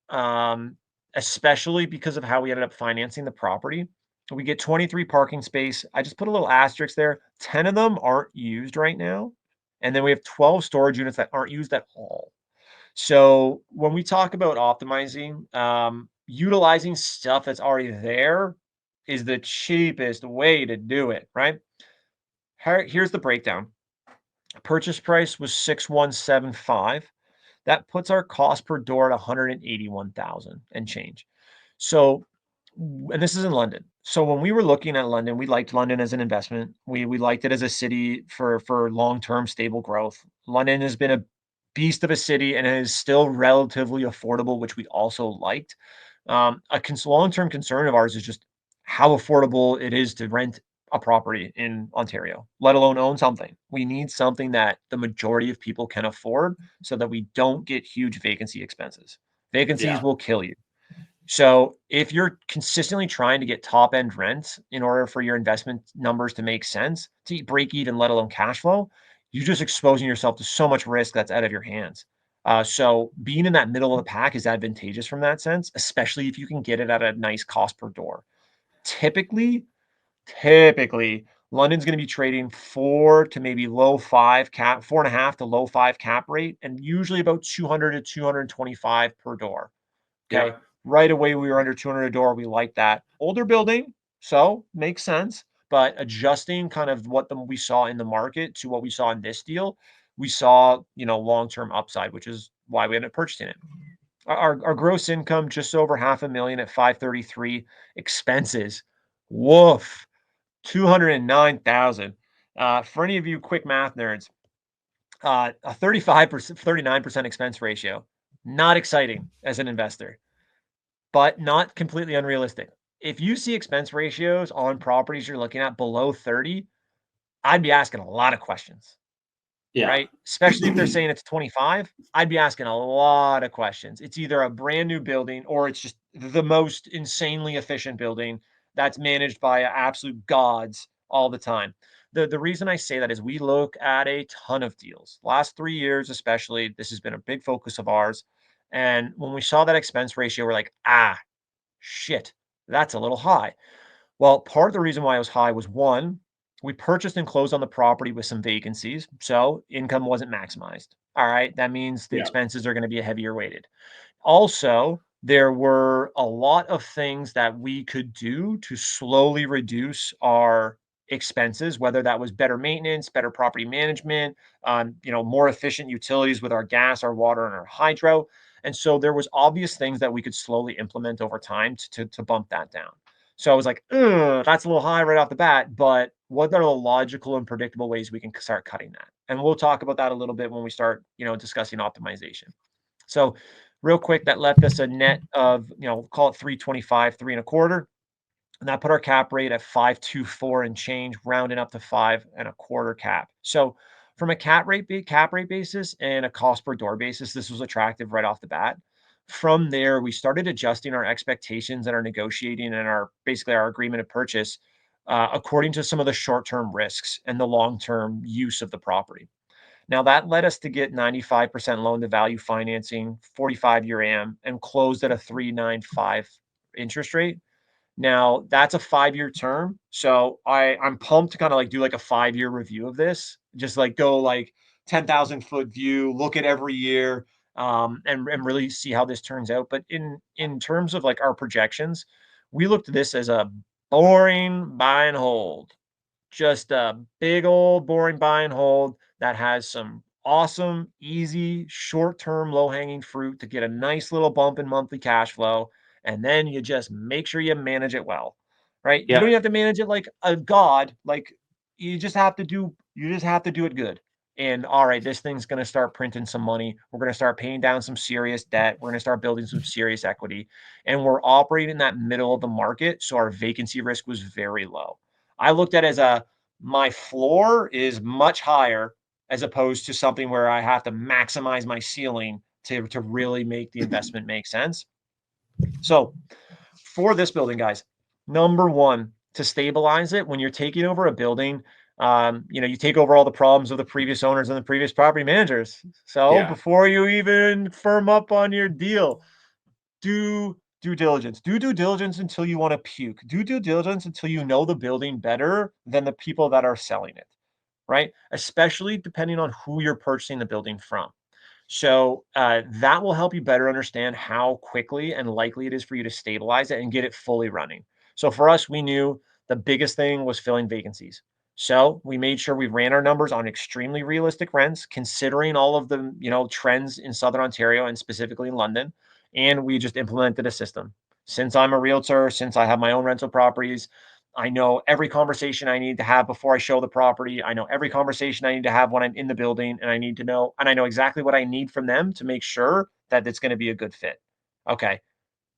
S2: especially because of how we ended up financing the property. We get 23 parking space. I just put a little asterisk there. 10 of them aren't used right now. And then we have 12 storage units that aren't used at all. So when we talk about optimizing, utilizing stuff that's already there is the cheapest way to do it, right? Here's the breakdown. Purchase price was 6175. That puts our cost per door at 181,000 and change. So, and this is in London. So when we were looking at London, we liked London as an investment. We liked it as a city for long-term stable growth. London has been a beast of a city and is still relatively affordable, which we also liked. Long-term concern of ours is just how affordable it is to rent a property in Ontario, let alone own something. We need something that the majority of people can afford so that we don't get huge vacancy expenses. Vacancies
S1: Yeah.
S2: will kill you. So if you're consistently trying to get top end rents in order for your investment numbers to make sense, to break even, let alone cash flow, you're just exposing yourself to so much risk that's out of your hands. So being in that middle of the pack is advantageous from that sense, especially if you can get it at a nice cost per door. Typically, typically, London's going to be trading 4 to maybe low 5 cap, 4.5 to low 5 cap rate, and usually about 200 to 225 per door. Okay.
S1: Yep.
S2: Right away, we were under 200 a door. We like that. Older building, so makes sense. But adjusting kind of what we saw in the market to what we saw in this deal, we saw, long-term upside, which is why we ended up purchasing it. Our gross income just over 500,000 at 533. Expenses, woof, 209,000. For any of you quick math nerds, a 35%, 39% expense ratio, not exciting as an investor, but not completely unrealistic. If you see expense ratios on properties you're looking at below 30, I'd be asking a lot of questions,
S1: Yeah.
S2: right? Especially if they're saying it's 25, I'd be asking a lot of questions. It's either a brand new building or it's just the most insanely efficient building that's managed by absolute gods all the time. The reason I say that is we look at a ton of deals. Last 3 years especially, this has been a big focus of ours. And when we saw that expense ratio, we're like, shit, that's a little high. Well, part of the reason why it was high was one, we purchased and closed on the property with some vacancies, so income wasn't maximized. All right, that means the
S1: Yeah.
S2: expenses are going to be heavier weighted. Also, there were a lot of things that we could do to slowly reduce our expenses, whether that was better maintenance, better property management, more efficient utilities with our gas, our water, and our hydro. And so there was obvious things that we could slowly implement over time to bump that down. So I was like, "Ugh, that's a little high right off the bat, but what are the logical and predictable ways we can start cutting that?" And we'll talk about that a little bit when we start, discussing optimization. So real quick, that left us a net of, call it 325, three and a quarter. And that put our cap rate at 524 and change, rounding up to five and a quarter cap. So from a cap rate basis and a cost per door basis, this was attractive right off the bat. From there, we started adjusting our expectations and our negotiating and our basically our agreement of purchase according to some of the short-term risks and the long-term use of the property. Now that led us to get 95% loan to value financing, 45-year AM, and closed at a 3.95 interest rate. Now that's a 5-year term. So I'm pumped to kind of like do like a 5-year review of this. Just like go like 10,000 foot view, look at every year, and really see how this turns out. But in terms of like our projections, we looked at this as a boring buy and hold, just a big old boring buy and hold that has some awesome, easy, short-term, low-hanging fruit to get a nice little bump in monthly cash flow. And then you just make sure you manage it well, right? You don't
S1: Yep.
S2: even have to manage it like a god. Like you just have to do it good. And all right, this thing's going to start printing some money. We're going to start paying down some serious debt. We're going to start building some serious equity. And we're operating in that middle of the market. So our vacancy risk was very low. I looked at it as my floor is much higher as opposed to something where I have to maximize my ceiling to really make the investment make sense. So for this building, guys, number one, to stabilize it, when you're taking over a building, you take over all the problems of the previous owners and the previous property managers. So
S1: Yeah.
S2: before you even firm up on your deal, do due diligence. Do due diligence until you want to puke. Do due diligence until you know the building better than the people that are selling it, right? Especially depending on who you're purchasing the building from. So that will help you better understand how quickly and likely it is for you to stabilize it and get it fully running. So for us, we knew the biggest thing was filling vacancies. So we made sure we ran our numbers on extremely realistic rents, considering all of the trends in Southern Ontario and specifically in London. And we just implemented a system. Since I'm a realtor, since I have my own rental properties, I know every conversation I need to have before I show the property. I know every conversation I need to have when I'm in the building, and I know exactly what I need from them to make sure that it's going to be a good fit. Okay.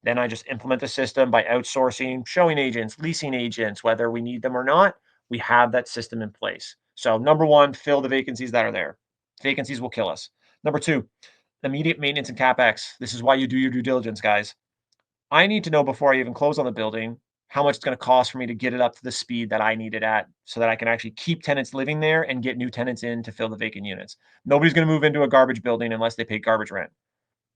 S2: Then I just implement the system by outsourcing, showing agents, leasing agents, whether we need them or not. We have that system in place. So, number one, fill the vacancies that are there. Vacancies will kill us. Number two, immediate maintenance and capex. This is why you do your due diligence, guys. I need to know before I even close on the building how much it's going to cost for me to get it up to the speed that I need it at so that I can actually keep tenants living there and get new tenants in to fill the vacant units. Nobody's going to move into a garbage building unless they pay garbage rent.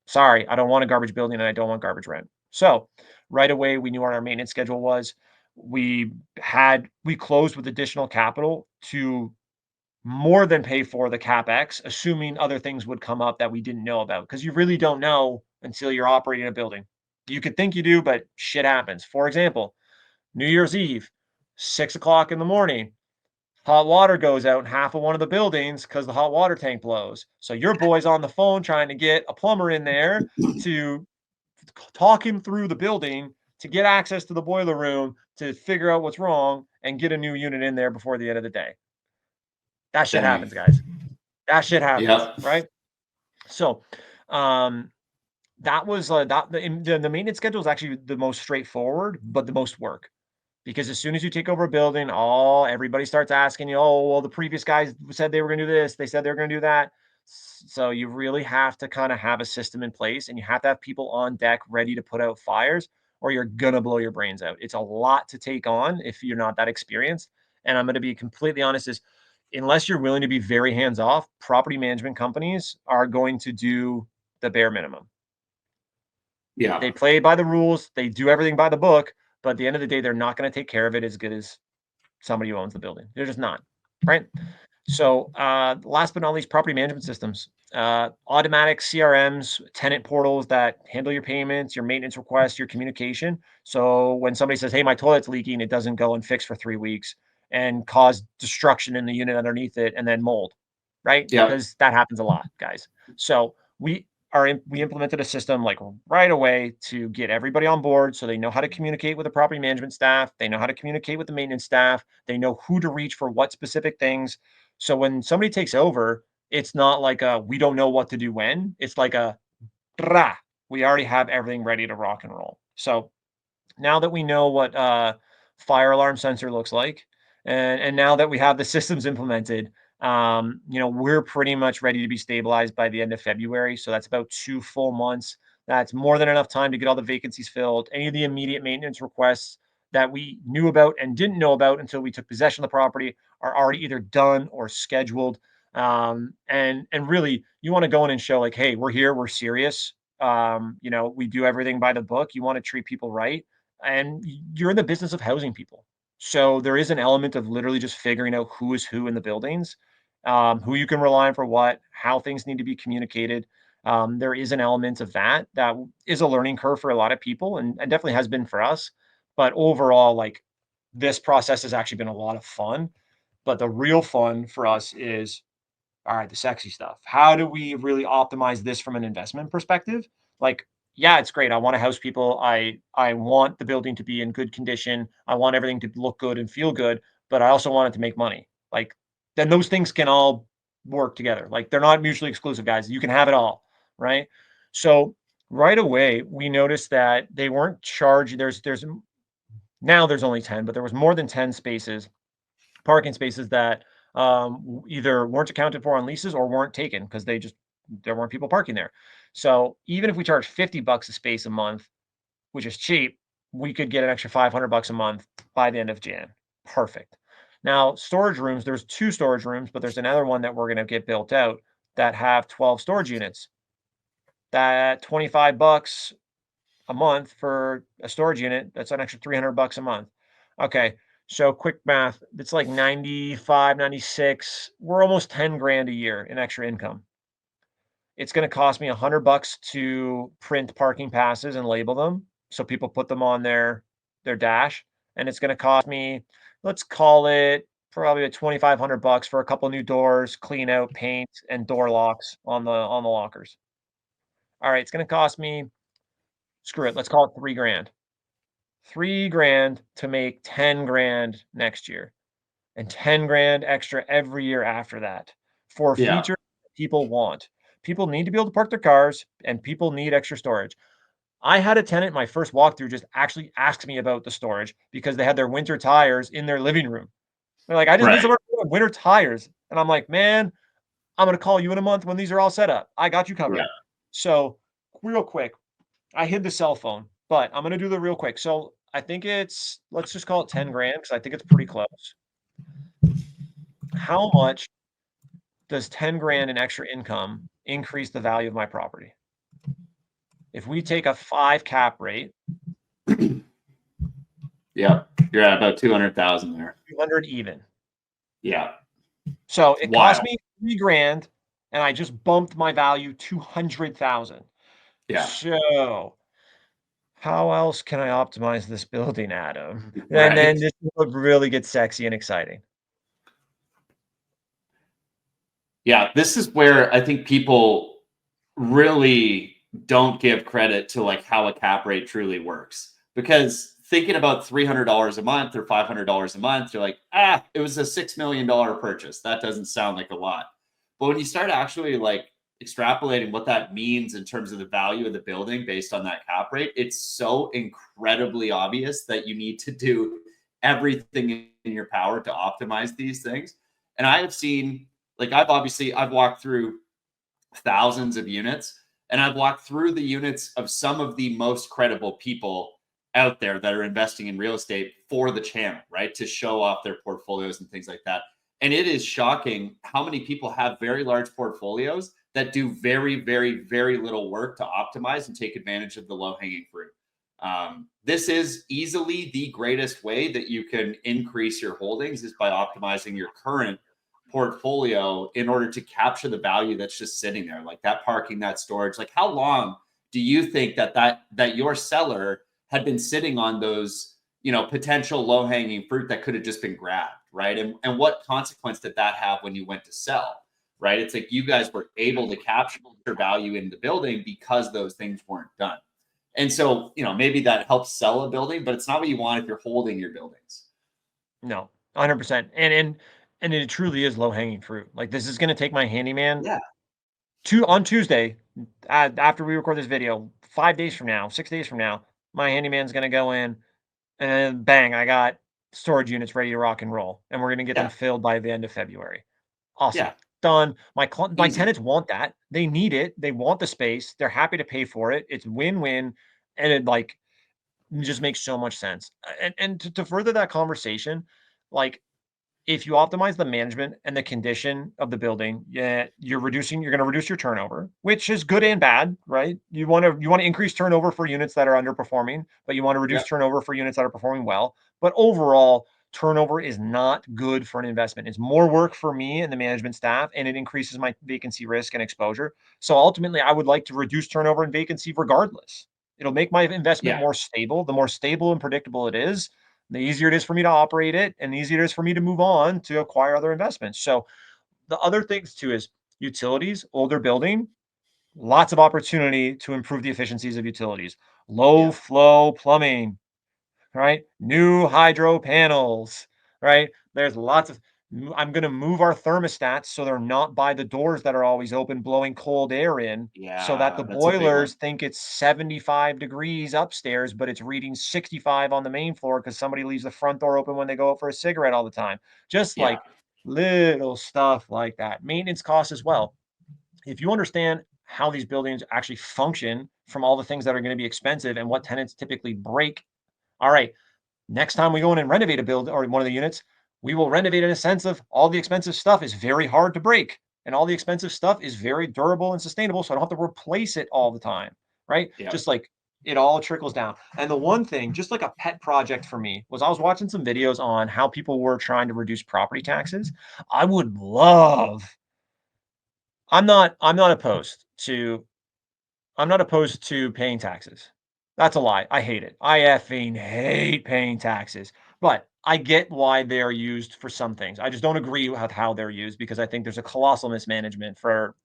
S2: Sorry, I don't want a garbage building and I don't want garbage rent. So, right away we knew what our maintenance schedule was. We closed with additional capital to more than pay for the capex, assuming other things would come up that we didn't know about because you really don't know until you're operating a building. You could think you do, but shit happens. For example, New Year's Eve, 6 o'clock in the morning, hot water goes out in half of one of the buildings because the hot water tank blows. So your boy's on the phone trying to get a plumber in there to talk him through the building to get access to the boiler room to figure out what's wrong and get a new unit in there before the end of the day. That shit
S1: Dang.
S2: happens, guys. That shit happens,
S1: Yep.
S2: right? So, um, that was that the maintenance schedule is actually the most straightforward, but the most work because as soon as you take over a building, all everybody starts asking you, oh, well, the previous guys said they were going to do this, they said they were going to do that. So you really have to kind of have a system in place, and you have to have people on deck ready to put out fires, or you're gonna blow your brains out. It's a lot to take on if you're not that experienced. And I'm going to be completely honest: is unless you're willing to be very hands off, property management companies are going to do the bare minimum.
S1: Yeah.
S2: They play by the rules, they do everything by the book, but at the end of the day, they're not going to take care of it as good as somebody who owns the building. They're just not, right? So last but not least, property management systems, automatic CRMs, tenant portals that handle your payments, your maintenance requests, your communication. So when somebody says, hey, my toilet's leaking, it doesn't go and fix for 3 weeks and cause destruction in the unit underneath it and then mold, right?
S1: Yeah.
S2: Because that happens a lot, guys. So we implemented a system like right away to get everybody on board so they know how to communicate with the property management staff, they know how to communicate with the maintenance staff, they know who to reach for what specific things. So when somebody takes over, it's not like a we don't know what to do when. It's like a "Brah, we already have everything ready to rock and roll. So now that we know what fire alarm sensor looks like, and now that we have the systems implemented, we're pretty much ready to be stabilized by the end of February. So that's about 2 full months. That's more than enough time to get all the vacancies filled. Any of the immediate maintenance requests that we knew about and didn't know about until we took possession of the property are already either done or scheduled. And really, you want to go in and show like, hey, we're here, we're serious. We do everything by the book. You want to treat people right, and you're in the business of housing people. So there is an element of literally just figuring out who is who in the buildings, who you can rely on for what, how things need to be communicated. There is an element of that is a learning curve for a lot of people, and definitely has been for us. But overall, like this process has actually been a lot of fun. But the real fun for us is all right, the sexy stuff. How do we really optimize this from an investment perspective? Like, yeah, it's great. I want to house people. I want the building to be in good condition. I want everything to look good and feel good, but I also want it to make money. Like, then those things can all work together. Like, they're not mutually exclusive, guys. You can have it all, right? So right away, we noticed that they weren't charged. There's now there's only 10, but there was more than 10 spaces, parking spaces that either weren't accounted for on leases or weren't taken because there weren't people parking there. So even if we charge $50 a space a month, which is cheap, we could get an extra $500 a month by the end of Jan. Perfect. Now, storage rooms, there's 2 storage rooms, but there's another one that we're going to get built out that have 12 storage units. That $25 a month for a storage unit, that's an extra $300 a month. Okay, so quick math, it's like 95, 96. We're almost 10 grand a year in extra income. It's going to cost me $100 to print parking passes and label them so people put them on their dash, and it's going to cost me, let's call it probably a $2,500 for a couple new doors, clean out, paint, and door locks on the lockers. All right, it's going to cost me, screw it, let's call it 3 grand. 3 grand to make 10 grand next year, and 10 grand extra every year after that for
S1: Yeah.
S2: features people want. People need to be able to park their cars, and people need extra storage. I had a tenant my first walkthrough just actually asked me about the storage because they had their winter tires in their living room. They're like, I just need
S1: Right.
S2: some winter tires. And I'm like, man, I'm going to call you in a month when these are all set up. I got you
S1: Yeah.
S2: covered. So, real quick, I hid the cell phone, but I'm gonna do the real quick. So I think let's just call it 10 grand because I think it's pretty close. How much does 10 grand in extra income increase the value of my property? If we take a 5 cap rate,
S1: Yeah. You're at about 200,000 there.
S2: 200 even.
S1: Yeah.
S2: So it cost
S1: Wild.
S2: me 3 grand and I just bumped my value 200,000.
S1: Yeah.
S2: So how else can I optimize this building, Adam? And then
S1: Right.
S2: this would really get sexy and exciting.
S1: Yeah. This is where I think people really don't give credit to like how a cap rate truly works. Because thinking about $300 a month or $500 a month, you're like, it was a $6 million purchase. That doesn't sound like a lot. But when you start actually like extrapolating what that means in terms of the value of the building based on that cap rate, it's so incredibly obvious that you need to do everything in your power to optimize these things. And I have seen, like, I've walked through thousands of units, and I've walked through the units of some of the most credible people out there that are investing in real estate for the channel, right? To show off their portfolios and things like that. And it is shocking how many people have very large portfolios that do very, very, very little work to optimize and take advantage of the low hanging fruit. This is easily the greatest way that you can increase your holdings is by optimizing your current portfolio in order to capture the value that's just sitting there, like that parking, that storage. Like, how long do you think that your seller had been sitting on those, potential low hanging fruit that could have just been grabbed, right? And what consequence did that have when you went to sell, right? It's like you guys were able to capture value in the building because those things weren't done. And so, maybe that helps sell a building, but it's not what you want if you're holding your buildings.
S2: No, 100%. And it truly is low hanging fruit. Like, this is going to take my handyman
S1: Yeah.
S2: on Tuesday, after we record this video, 5 days from now, 6 days from now, my handyman's going to go in and then bang, I got storage units ready to rock and roll. And we're going to get them
S1: Yeah.
S2: filled by the end of February. Awesome.
S1: Yeah.
S2: Done. My
S1: Easy.
S2: tenants want that. They need it. They want the space. They're happy to pay for it. It's win-win. And it just makes so much sense. And to further that conversation, like, if you optimize the management and the condition of the building, yeah, you're going to reduce your turnover, which is good and bad, right? You want to increase turnover for units that are underperforming, but you want to reduce
S1: Yep.
S2: turnover for units that are performing well. But overall, turnover is not good for an investment. It's more work for me and the management staff, and it increases my vacancy risk and exposure. So ultimately, I would like to reduce turnover and vacancy regardless. It'll make my investment
S1: Yeah.
S2: more stable. The more stable and predictable it is, the easier it is for me to operate it, and the easier it is for me to move on to acquire other investments. So the other things too is utilities, older building, lots of opportunity to improve the efficiencies of utilities. Low
S1: Yeah.
S2: flow plumbing, right? New hydro panels, right? There's lots of I'm going to move our thermostats so they're not by the doors that are always open blowing cold air in, so that
S1: Yeah.
S2: the
S1: That's a big one.
S2: boilers think it's 75 degrees upstairs but it's reading 65 on the main floor cuz somebody leaves the front door open when they go out for a cigarette all the time. Just
S1: Yeah.
S2: like little stuff like that. Maintenance costs as well. If you understand how these buildings actually function from all the things that are going to be expensive and what tenants typically break, all right, next time we go in and renovate a build or one of the units, we will renovate in a sense of all the expensive stuff is very hard to break and all the expensive stuff is very durable and sustainable. So I don't have to replace it all the time. Right.
S1: Yeah.
S2: Just like it all trickles down. And the one thing, just like a pet project for me, was I was watching some videos on how people were trying to reduce property taxes. I would love, I'm not opposed to I'm not opposed to paying taxes. That's a lie. I hate it. I effing hate paying taxes. But I get why they're used for some things. I just don't agree with how they're used because I think there's a colossal mismanagement for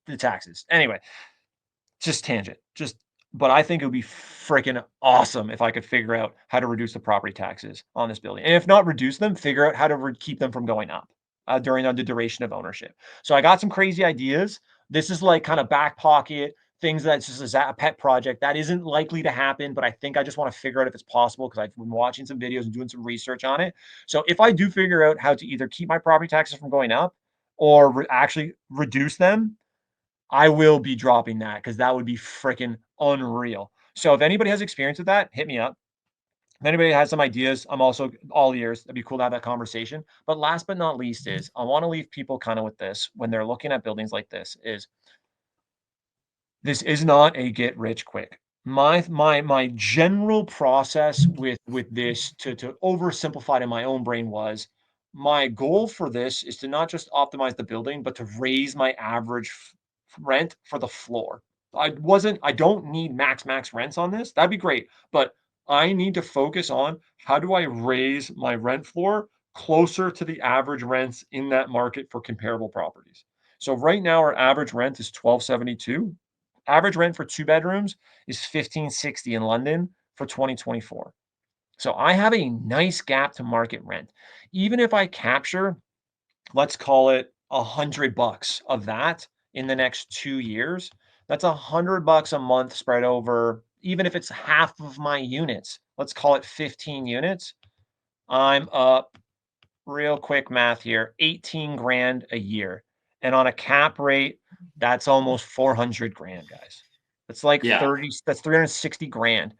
S2: the taxes. Anyway, just tangent. But I think it would be freaking awesome if I could figure out how to reduce the property taxes on this building. And if not reduce them, figure out how to keep them from going up during the duration of ownership. So I got some crazy ideas. This is like kind of back pocket things that's just a pet project that isn't likely to happen, but I think I just want to figure out if it's possible because I've been watching some videos and doing some research on it. So if I do figure out how to either keep my property taxes from going up or actually reduce them, I will be dropping that because that would be freaking unreal. So if anybody has experience with that, hit me up. If anybody has some ideas, I'm also all ears. That'd be cool to have that conversation. But last but not least is I want to leave people kind of with this when they're looking at buildings like this is not a get rich quick. My general process with this to oversimplify it in my own brain was my goal for this is to not just optimize the building, but to raise my average rent for the floor. I don't need max rents on this. That'd be great, but I need to focus on how do I raise my rent floor closer to the average rents in that market for comparable properties. So right now our average rent is 1272. Average rent for 2 bedrooms is 1560 in London for 2024. So I have a nice gap to market rent. Even if I capture, let's call it $100 of that in the next 2 years, that's $100 a month spread over, even if it's half of my units, let's call it 15 units. I'm up, real quick math here, 18 grand a year. And on a cap rate, that's almost 400 grand, guys. That's like
S1: Yeah.
S2: 30, that's 360 grand.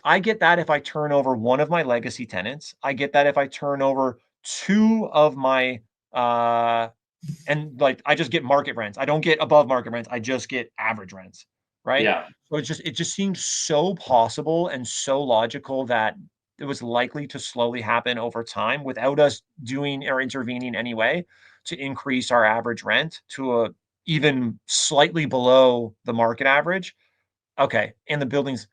S2: I get that if I turn over one of my legacy tenants. I get that if I turn over two of my, and like I just get market rents. I don't get above market rents. I just get average rents. right?
S1: Yeah.
S2: So it just seemed so possible and so logical that it was likely to slowly happen over time without us doing or intervening anyway to increase our average rent to a even slightly below the market average. Okay, and the building's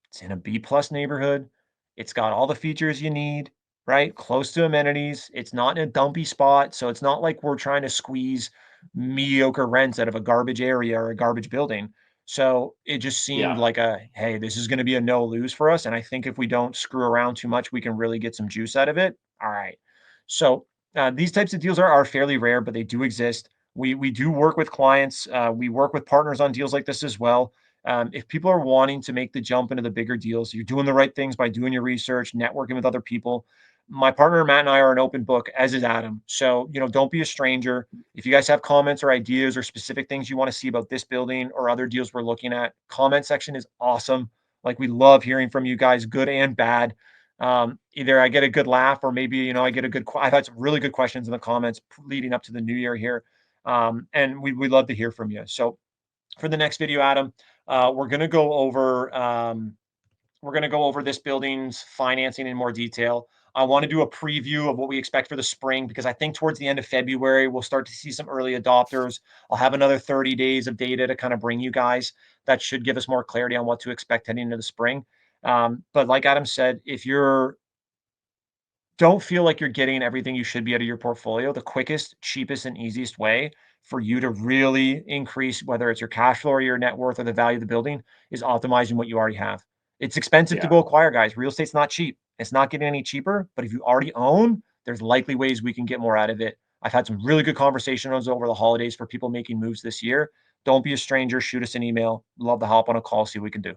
S2: it's in a B plus neighborhood. It's got all the features you need, right? Close to amenities. It's not in a dumpy spot. So it's not like we're trying to squeeze mediocre rents out of a garbage area or a garbage building. So it just seemed
S1: Yeah.
S2: like hey, this is going to be a no lose for us. And I think if we don't screw around too much, we can really get some juice out of it. All right. So these types of deals are fairly rare, but they do exist. We do work with clients. We work with partners on deals like this as well. If people are wanting to make the jump into the bigger deals, you're doing the right things by doing your research, networking with other people. My partner Matt and I are an open book, as is Adam. So, don't be a stranger. If you guys have comments or ideas or specific things you want to see about this building or other deals we're looking at, comment section is awesome. Like we love hearing from you guys, good and bad. Either I get a good laugh or maybe, I get a I've had some really good questions in the comments leading up to the new year here. And we love to hear from you. So for the next video, Adam, we're going to go over this building's financing in more detail. I want to do a preview of what we expect for the spring because I think towards the end of February we'll start to see some early adopters. I'll have another 30 days of data to kind of bring you guys. That should give us more clarity on what to expect heading into the spring. But like Adam said, if you're don't feel like you're getting everything you should be out of your portfolio, the quickest, cheapest, and easiest way for you to really increase, whether it's your cash flow or your net worth or the value of the building, is optimizing what you already have. It's expensive to
S1: Yeah.
S2: go acquire, guys. Real estate's not cheap. It's not getting any cheaper, but if you already own, there's likely ways we can get more out of it. I've had some really good conversations over the holidays for people making moves this year. Don't be a stranger. Shoot us an email. Love to hop on a call, see what we can do.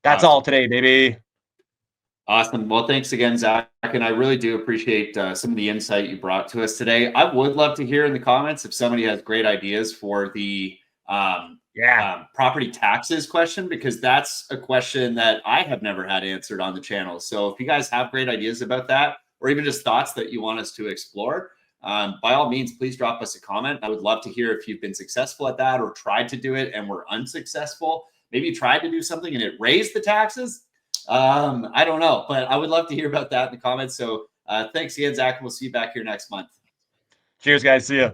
S2: That's all
S1: Awesome.
S2: today, baby.
S1: Awesome. Well, thanks again, Zach. And I really do appreciate some of the insight you brought to us today. I would love to hear in the comments if somebody has great ideas for the
S2: Yeah.
S1: property taxes question, because that's a question that I have never had answered on the channel. So if you guys have great ideas about that, or even just thoughts that you want us to explore, by all means, please drop us a comment. I would love to hear if you've been successful at that or tried to do it and were unsuccessful. Maybe you tried to do something and it raised the taxes. I don't know, but I would love to hear about that in the comments. So thanks again, Zach. We'll see you back here next month.
S2: Cheers, guys. See ya.